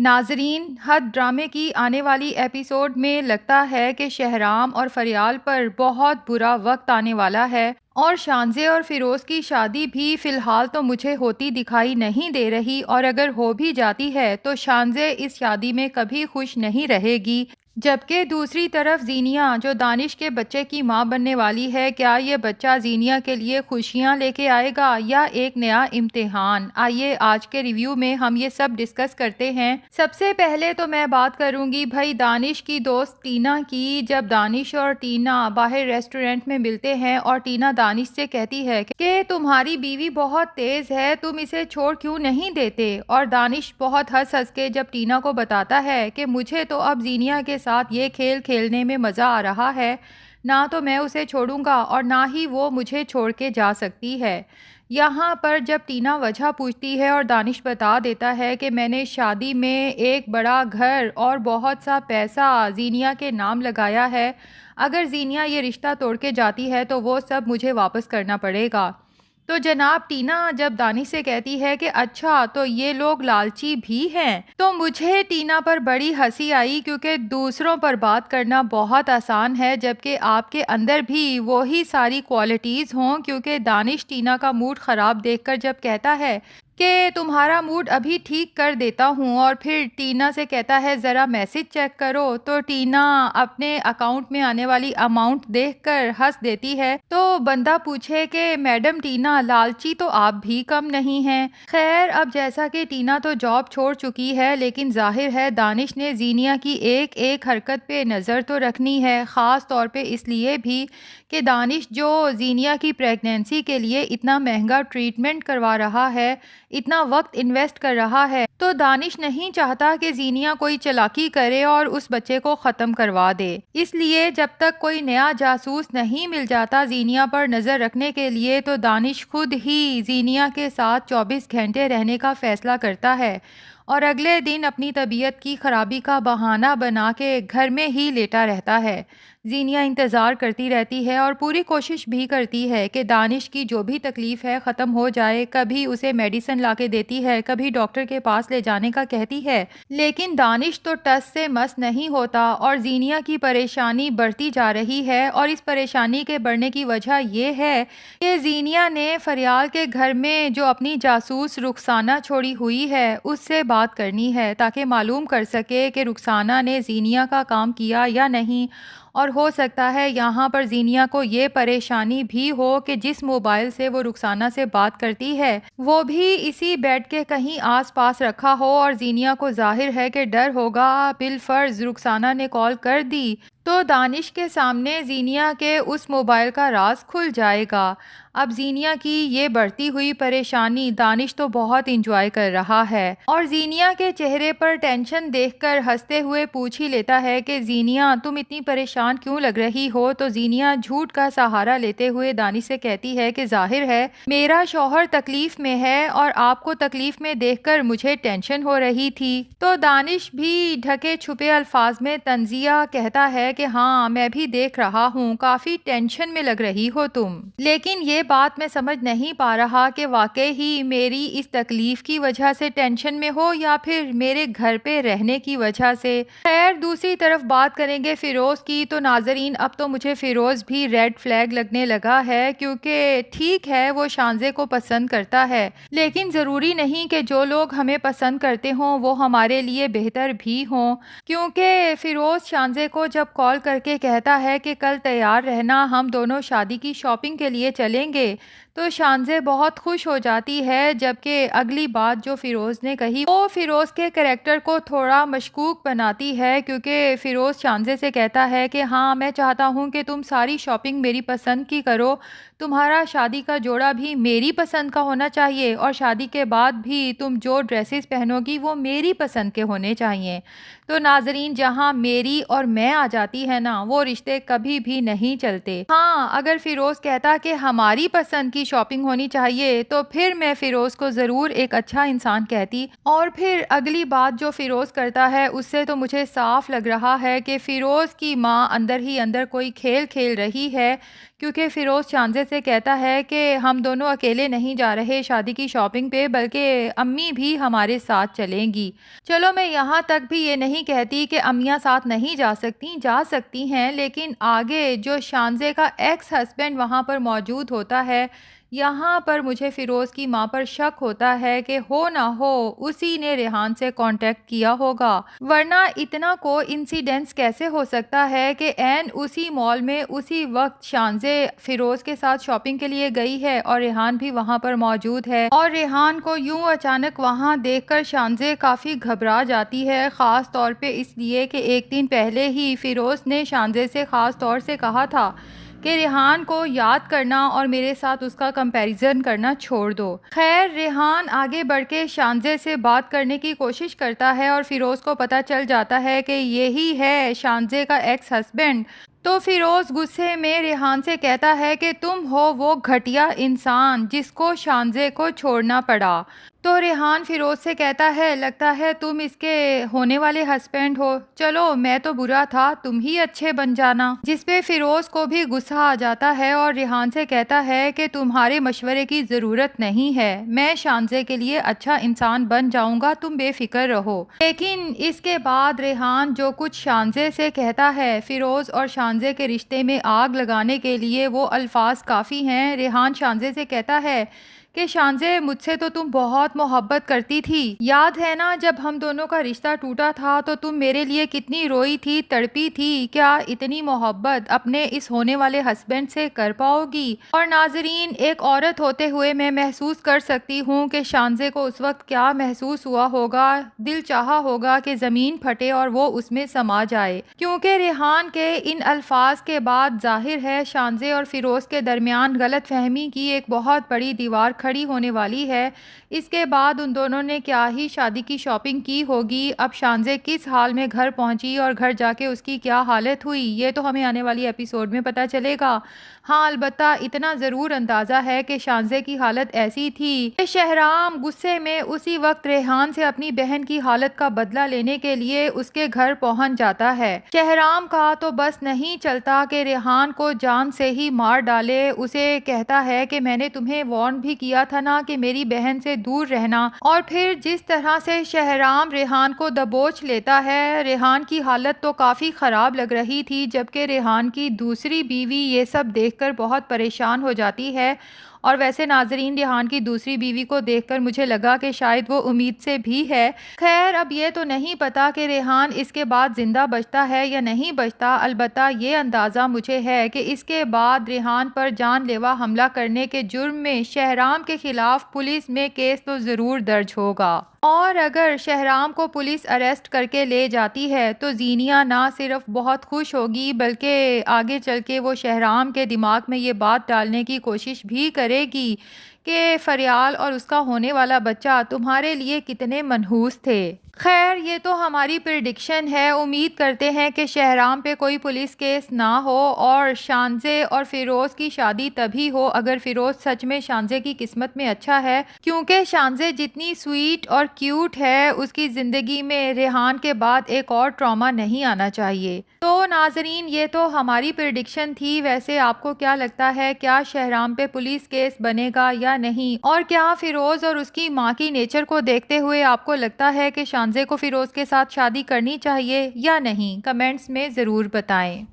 नाज़रीन, हद ड्रामे की आने वाली एपिसोड में लगता है कि शहराम और फरियाल पर बहुत बुरा वक्त आने वाला है और शानज़े और फ़िरोज़ की शादी भी फ़िलहाल तो मुझे होती दिखाई नहीं दे रही, और अगर हो भी जाती है तो शानज़े इस शादी में कभी खुश नहीं रहेगी। जबकि दूसरी तरफ ज़ीनिया, जो दानिश के बच्चे की माँ बनने वाली है, क्या ये बच्चा ज़ीनिया के लिए खुशियाँ लेके आएगा या एक नया इम्तिहान? आइए आज के रिव्यू में हम ये सब डिस्कस करते हैं। सबसे पहले तो मैं बात करूँगी भाई दानिश की दोस्त टीना की। जब दानिश और टीना बाहर रेस्टोरेंट में मिलते हैं और टीना दानिश से कहती है कि तुम्हारी बीवी बहुत तेज़ है, तुम इसे छोड़ क्यों नहीं देते, और दानिश बहुत हंस हंस के जब टीना को बताता है कि मुझे तो अब ज़ीनिया के साथ ये खेल खेलने में मज़ा आ रहा है, ना तो मैं उसे छोड़ूंगा और ना ही वो मुझे छोड़ के जा सकती है। यहाँ पर जब टीना वजह पूछती है और दानिश बता देता है कि मैंने शादी में एक बड़ा घर और बहुत सा पैसा ज़ीनिया के नाम लगाया है, अगर ज़ीनिया ये रिश्ता तोड़ के जाती है तो वो सब मुझे वापस करना पड़ेगा। तो जनाब टीना जब दानिश से कहती है कि अच्छा तो ये लोग लालची भी हैं, तो मुझे टीना पर बड़ी हंसी आई, क्योंकि दूसरों पर बात करना बहुत आसान है जबकि आपके अंदर भी वही सारी क्वालिटीज़ हों। क्योंकि दानिश टीना का मूड ख़राब देखकर जब कहता है कि तुम्हारा मूड अभी ठीक कर देता हूँ, और फिर टीना से कहता है ज़रा मैसेज चेक करो, तो टीना अपने अकाउंट में आने वाली अमाउंट देखकर हंस देती है। तो बंदा पूछे कि मैडम टीना, लालची तो आप भी कम नहीं हैं। खैर, अब जैसा कि टीना तो जॉब छोड़ चुकी है, लेकिन जाहिर है दानिश ने ज़ीनिया की एक एक हरकत पे नज़र तो रखनी है, ख़ास तौर पे इसलिए भी कि दानिश जो ज़ीनिया की प्रेगनेंसी के लिए इतना महंगा ट्रीटमेंट करवा रहा है, इतना वक्त इन्वेस्ट कर रहा है, तो दानिश नहीं चाहता कि ज़ीनिया कोई चालाकी करे और उस बच्चे को ख़त्म करवा दे। इसलिए जब तक कोई नया जासूस नहीं मिल जाता ज़ीनिया पर नज़र रखने के लिए, तो दानिश खुद ही ज़ीनिया के साथ 24 घंटे रहने का फ़ैसला करता है और अगले दिन अपनी तबीयत की खराबी का बहाना बना के घर में ही लेटा रहता है। ज़ीनिया इंतज़ार करती रहती है और पूरी कोशिश भी करती है कि दानिश की जो भी तकलीफ़ है ख़त्म हो जाए। कभी उसे मेडिसिन ला के देती है, कभी डॉक्टर के पास ले जाने का कहती है, लेकिन दानिश तो टस से मस नहीं होता और ज़ीनिया की परेशानी बढ़ती जा रही है। और इस परेशानी के बढ़ने की वजह ये है कि ज़ीनिया ने फरियाल के घर में जो अपनी जासूस रुखसाना छोड़ी हुई है उससे बात करनी है, ताकि मालूम कर सके कि रुखसाना ने ज़ीनिया का काम किया या नहीं। और हो सकता है यहाँ पर ज़ीनिया को ये परेशानी भी हो कि जिस मोबाइल से वो रुखसाना से बात करती है वो भी इसी बेड के कहीं आसपास रखा हो, और ज़ीनिया को जाहिर है कि डर होगा, बिलफर्ज रुखसाना ने कॉल कर दी तो दानिश के सामने ज़ीनिया के उस मोबाइल का राज खुल जाएगा। अब ज़ीनिया की ये बढ़ती हुई परेशानी दानिश तो बहुत इंजॉय कर रहा है, और ज़ीनिया के चेहरे पर टेंशन देखकर हंसते हुए पूछ ही लेता है कि ज़ीनिया, तुम इतनी परेशान क्यों लग रही हो? तो ज़ीनिया झूठ का सहारा लेते हुए दानिश से कहती है कि जाहिर है मेरा शौहर तकलीफ़ में है और आपको तकलीफ़ में देखकर मुझे टेंशन हो रही थी। तो दानिश भी ढके छुपे अल्फाज में तंजिया कहता है कि हाँ, मैं भी देख रहा हूँ, काफ़ी टेंशन में लग रही हो तुम। लेकिन ये बात मैं समझ नहीं पा रहा कि वाकई ही मेरी इस तकलीफ़ की वजह से टेंशन में हो या फिर मेरे घर पे रहने की वजह से। खैर, दूसरी तरफ बात करेंगे फ़िरोज़ की, तो नाज़रीन अब तो मुझे फ़िरोज़ भी रेड फ्लैग लगने लगा है, क्योंकि ठीक है वो शानज़े को पसंद करता है, लेकिन ज़रूरी नहीं कि जो लोग हमें पसंद करते हों वो हमारे लिए बेहतर भी हों। क्योंकि फ़िरोज़ शानज़े को जब कॉल करके कहता है कि कल तैयार रहना, हम दोनों शादी की शॉपिंग के लिए चलेंगे, तो शानज़े बहुत खुश हो जाती है। जबकि अगली बात जो फ़िरोज़ ने कही वो फ़िरोज़ के करैक्टर को थोड़ा मशकूक बनाती है, क्योंकि फ़िरोज़ शानज़े से कहता है कि हाँ, मैं चाहता हूँ कि तुम सारी शॉपिंग मेरी पसंद की करो, तुम्हारा शादी का जोड़ा भी मेरी पसंद का होना चाहिए और शादी के बाद भी तुम जो ड्रेसेस पहनोगी वो मेरी पसंद के होने चाहिए। तो नाज़रीन, जहाँ मेरी और मैं आ जाती है ना, वो रिश्ते कभी भी नहीं चलते। हाँ, अगर फ़िरोज़ कहता कि हमारी पसंद की शॉपिंग होनी चाहिए तो फिर मैं फ़िरोज़ को ज़रूर एक अच्छा इंसान कहती। और फिर अगली बात जो फ़िरोज़ करता है उससे तो मुझे साफ लग रहा है कि फ़िरोज़ की माँ अंदर ही अंदर कोई खेल खेल रही है, क्योंकि फ़िरोज़ शानज़े से कहता है कि हम दोनों अकेले नहीं जा रहे शादी की शॉपिंग पे, बल्कि अम्मी भी हमारे साथ चलेंगी। चलो, मैं यहाँ तक भी ये नहीं कहती कि अम्मियाँ साथ नहीं जा सकती हैं, लेकिन आगे जो शानज़े का एक्स हस्बैंड वहाँ पर मौजूद होता है, यहाँ पर मुझे फ़िरोज़ की माँ पर शक होता है कि हो ना हो उसी ने रेहान से कांटेक्ट किया होगा, वरना इतना कोइंसिडेंस कैसे हो सकता है कि ऐन उसी मॉल में उसी वक्त शानज़े फ़िरोज़ के साथ शॉपिंग के लिए गई है और रेहान भी वहाँ पर मौजूद है, और रेहान को यूं अचानक वहाँ देखकर शानज़े काफ़ी घबरा जाती है, ख़ास तौर पे इसलिए कि एक दिन पहले ही फ़िरोज़ ने शानज़े से ख़ास तौर से कहा था कि रेहान को याद करना और मेरे साथ उसका कंपैरिजन करना छोड़ दो। खैर, रेहान आगे बढ़ के शानज़े से बात करने की कोशिश करता है और फ़िरोज़ को पता चल जाता है कि यही है शानज़े का एक्स हस्बैंड। तो फ़िरोज़ गुस्से में रेहान से कहता है कि तुम हो वो घटिया इंसान जिसको शानज़े को छोड़ना पड़ा। तो रेहान फ़िरोज़ से कहता है, लगता है तुम इसके होने वाले हस्बैंड हो, चलो मैं तो बुरा था, तुम ही अच्छे बन जाना। जिस पे फ़िरोज़ को भी गुस्सा आ जाता है और रेहान से कहता है कि तुम्हारे मशवरे की ज़रूरत नहीं है, मैं शानज़े के लिए अच्छा इंसान बन जाऊंगा, तुम बेफिक्र रहो। लेकिन इसके बाद रेहान जो कुछ शानज़े से कहता है, फ़िरोज़ और शानज़े के रिश्ते में आग लगाने के लिए वो अल्फाज काफ़ी हैं। रेहान शानज़े से कहता है कि शानज़े, मुझसे तो तुम बहुत मोहब्बत करती थी, याद है ना जब हम दोनों का रिश्ता टूटा था तो तुम मेरे लिए कितनी रोई थी, तड़पी थी, क्या इतनी मोहब्बत अपने इस होने वाले हस्बैंड से कर पाओगी? और नाजरीन, एक औरत होते हुए मैं महसूस कर सकती हूँ कि शानज़े को उस वक्त क्या महसूस हुआ होगा। दिल चाहा होगा कि ज़मीन फटे और वो उसमें समा जाए, क्योंकि रेहान के इन अल्फाज के बाद जाहिर है शानज़े और फ़िरोज़ के दरमियान गलत फहमी की एक बहुत बड़ी दीवार खड़ी होने वाली है। इसके बाद उन दोनों ने क्या ही शादी की शॉपिंग की होगी। अब शानज़े किस हाल में घर पहुंची और घर जाके उसकी क्या हालत हुई, ये तो हमें आने वाली एपिसोड में पता चलेगा। हाँ, अलबत्ता इतना ज़रूर अंदाज़ा है कि शानज़े की हालत ऐसी थी कि शहराम गुस्से में उसी वक्त रेहान से अपनी बहन की हालत का बदला लेने के लिए उसके घर पहुंच जाता है। शहराम का तो बस नहीं चलता कि रेहान को जान से ही मार डाले। उसे कहता है कि मैंने तुम्हें वार्न भी किया था ना कि मेरी बहन से दूर रहना। और फिर जिस तरह से शहराम रेहान को दबोच लेता है, रेहान की हालत तो काफ़ी ख़राब लग रही थी, जबकि रेहान की दूसरी बीवी ये सब देखकर बहुत परेशान हो जाती है। और वैसे नाजरीन, रेहान की दूसरी बीवी को देखकर मुझे लगा कि शायद वो उम्मीद से भी है। खैर, अब ये तो नहीं पता कि रेहान इसके बाद ज़िंदा बचता है या नहीं बचता, अलबत्ता ये अंदाज़ा मुझे है कि इसके बाद रेहान पर जानलेवा हमला करने के जुर्म में शहराम के खिलाफ पुलिस में केस तो ज़रूर दर्ज होगा। और अगर शहराम को पुलिस अरेस्ट करके ले जाती है तो जीनिया ना सिर्फ बहुत खुश होगी, बल्कि आगे चल के वो शहराम के दिमाग में ये बात डालने की कोशिश भी करेगी कि फरियाल और उसका होने वाला बच्चा तुम्हारे लिए कितने मनहूस थे। खैर, ये तो हमारी प्रिडिक्शन है। उम्मीद करते हैं कि शहराम पे कोई पुलिस केस ना हो और शानज़े और फ़िरोज़ की शादी तभी हो अगर फ़िरोज़ सच में शानज़े की किस्मत में अच्छा है, क्योंकि शानज़े जितनी स्वीट और क्यूट है, उसकी ज़िंदगी में रेहान के बाद एक और ट्रॉमा नहीं आना चाहिए। तो नाजरीन, ये तो हमारी प्रिडिक्शन थी। वैसे आपको क्या लगता है, क्या शहराम पे पुलिस केस बनेगा या नहीं? और क्या फ़िरोज़ और उसकी माँ की नेचर को देखते हुए आपको लगता है कि शानज़े को फ़िरोज़ के साथ शादी करनी चाहिए या नहीं? कमेंट्स में ज़रूर बताएं।